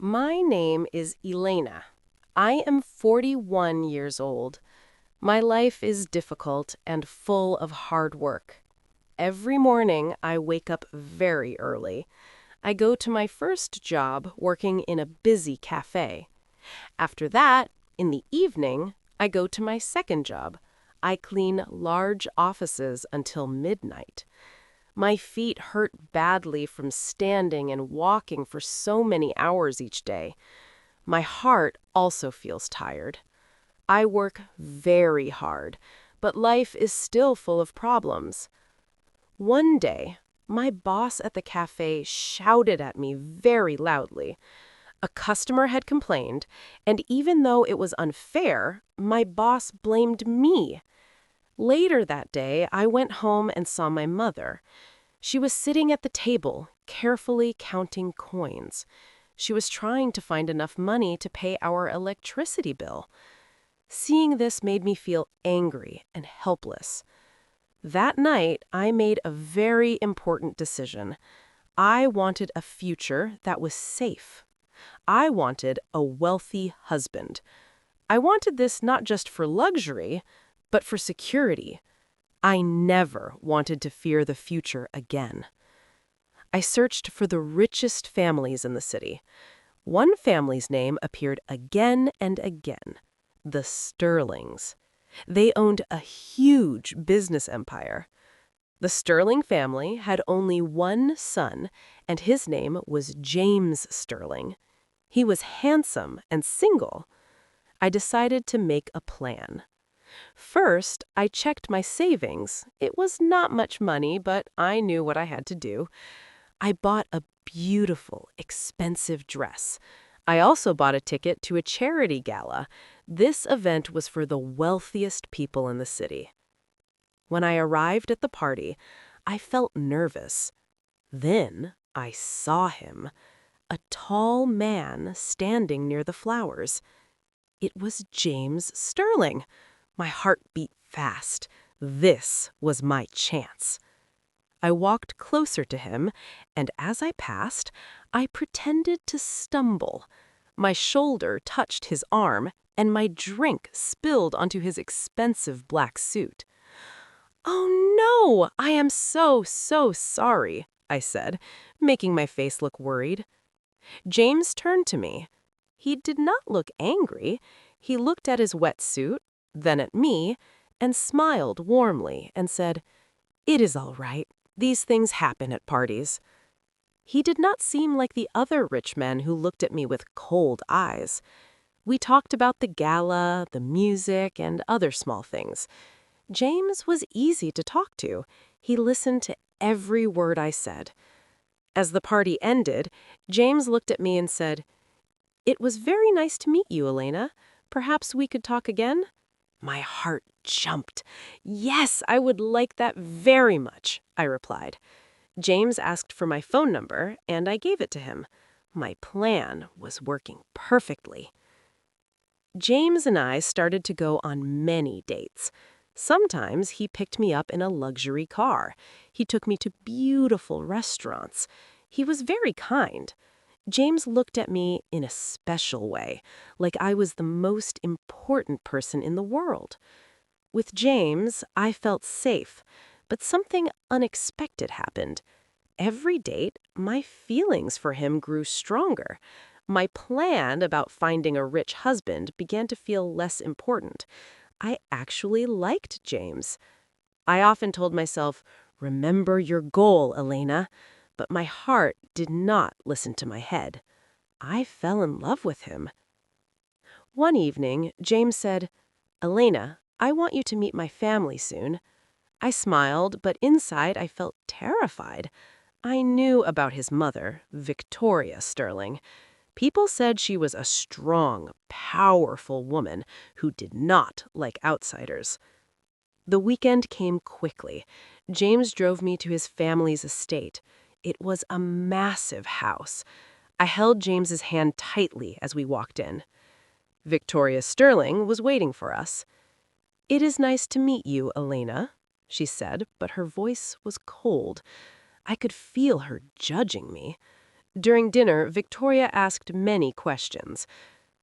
My name is Elena. I am 41 years old. My life is difficult and full of hard work. Every morning, I wake up very early. I go to my first job working in a busy cafe. After that, in the evening, I go to my second job. I clean large offices until midnight. My feet hurt badly from standing and walking for so many hours each day. My heart also feels tired. I work very hard, but life is still full of problems. One day, my boss at the cafe shouted at me very loudly. A customer had complained, and even though it was unfair, my boss blamed me. Later that day, I went home and saw my mother. She was sitting at the table, carefully counting coins. She was trying to find enough money to pay our electricity bill. Seeing this made me feel angry and helpless. That night, I made a very important decision. I wanted a future that was safe. I wanted a wealthy husband. I wanted this not just for luxury, but for security. I never wanted to fear the future again. I searched for the richest families in the city. One family's name appeared again and again: the Sterlings. They owned a huge business empire. The Sterling family had only one son, and his name was James Sterling. He was handsome and single. I decided to make a plan. First, I checked my savings. It was not much money, but I knew what I had to do. I bought a beautiful, expensive dress. I also bought a ticket to a charity gala. This event was for the wealthiest people in the city. When I arrived at the party, I felt nervous. Then I saw him, a tall man standing near the flowers. It was James Sterling. My heart beat fast. This was my chance. I walked closer to him, and as I passed, I pretended to stumble. My shoulder touched his arm, and my drink spilled onto his expensive black suit. "Oh no, I am so sorry," I said, making my face look worried. James turned to me. He did not look angry. He looked at his wetsuit, then at me, and smiled warmly and said, "It is all right. These things happen at parties." He did not seem like the other rich men who looked at me with cold eyes. We talked about the gala, the music, and other small things. James was easy to talk to. He listened to every word I said. As the party ended, James looked at me and said, "It was very nice to meet you, Elena. Perhaps we could talk again?" My heart jumped. "Yes, I would like that very much," I replied. James asked for my phone number, and I gave it to him. My plan was working perfectly. James and I started to go on many dates. Sometimes he picked me up in a luxury car. He took me to beautiful restaurants. He was very kind. James looked at me in a special way, like I was the most important person in the world. With James, I felt safe, but something unexpected happened. Every date, my feelings for him grew stronger. My plan about finding a rich husband began to feel less important. I actually liked James. I often told myself, "Remember your goal, Elena." But my heart did not listen to my head. I fell in love with him. One evening, James said, "Elena, I want you to meet my family soon." I smiled, but inside I felt terrified. I knew about his mother, Victoria Sterling. People said she was a strong, powerful woman who did not like outsiders. The weekend came quickly. James drove me to his family's estate. It was a massive house. I held James's hand tightly as we walked in. Victoria Sterling was waiting for us. "It is nice to meet you, Elena," she said, but her voice was cold. I could feel her judging me. During dinner, Victoria asked many questions.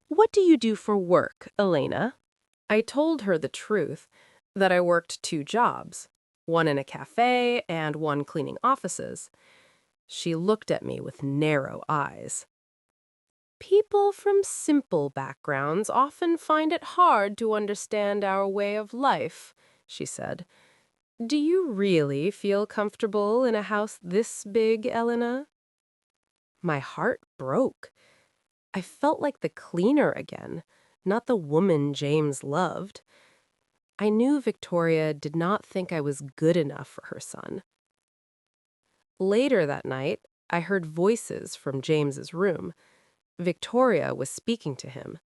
"What do you do for work, Elena?" I told her the truth, that I worked 2 jobs, one in a cafe and one cleaning offices. She looked at me with narrow eyes. "People from simple backgrounds often find it hard to understand our way of life," she said. "Do you really feel comfortable in a house this big, Elena?" My heart broke. I felt like the cleaner again, not the woman James loved. I knew Victoria did not think I was good enough for her son. Later that night, I heard voices from James's room. Victoria was speaking to him.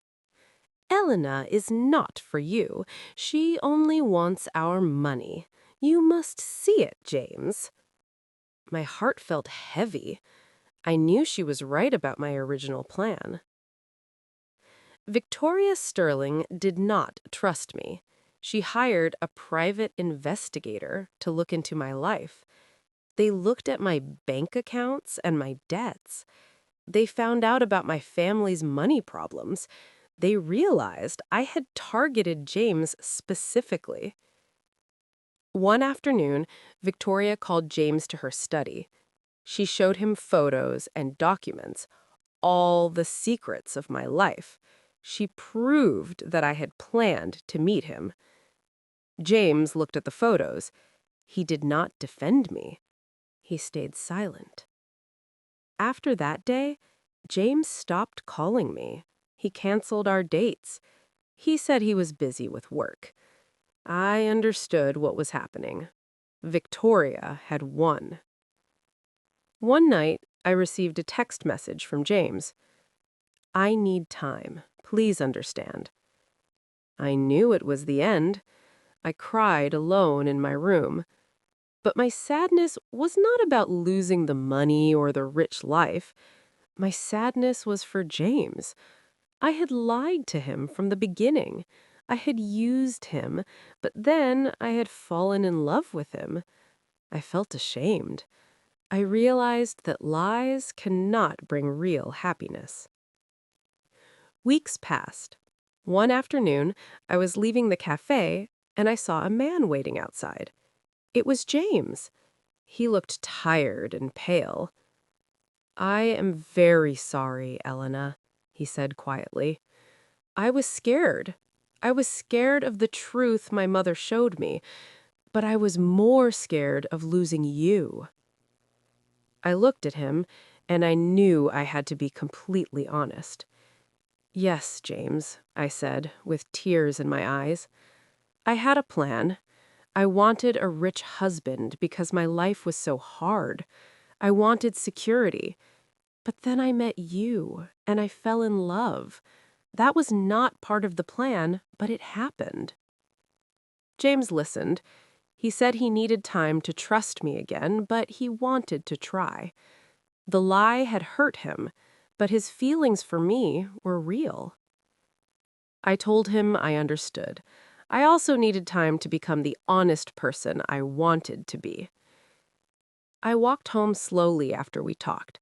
"Elena is not for you. She only wants our money. You must see it, James." My heart felt heavy. I knew she was right about my original plan. Victoria Sterling did not trust me. She hired a private investigator to look into my life. They looked at my bank accounts and my debts. They found out about my family's money problems. They realized I had targeted James specifically. One afternoon, Victoria called James to her study. She showed him photos and documents, all the secrets of my life. She proved that I had planned to meet him. James looked at the photos. He did not defend me. He stayed silent. After that day, James stopped calling me. He canceled our dates. He said he was busy with work. I understood what was happening. Victoria had won. One night, I received a text message from James. "I need time. Please understand." I knew it was the end. I cried alone in my room. But my sadness was not about losing the money or the rich life. My sadness was for James. I had lied to him from the beginning. I had used him, but then I had fallen in love with him. I felt ashamed. I realized that lies cannot bring real happiness. Weeks passed. One afternoon, I was leaving the cafe, and I saw a man waiting outside. It was James. He looked tired and pale. "I am very sorry, Elena," he said quietly. "I was scared. I was scared of the truth my mother showed me, but I was more scared of losing you." I looked at him, and I knew I had to be completely honest. "Yes, James," I said, with tears in my eyes. "I had a plan. I wanted a rich husband because my life was so hard. I wanted security. But then I met you, and I fell in love. That was not part of the plan, but it happened." James listened. He said he needed time to trust me again, but he wanted to try. The lie had hurt him, but his feelings for me were real. I told him I understood. I also needed time to become the honest person I wanted to be. I walked home slowly after we talked.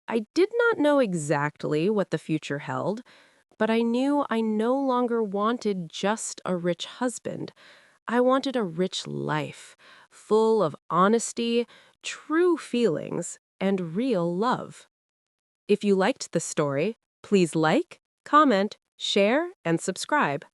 I did not know exactly what the future held, but I knew I no longer wanted just a rich husband. I wanted a rich life, full of honesty, true feelings, and real love. If you liked the story, please like, comment, share, and subscribe.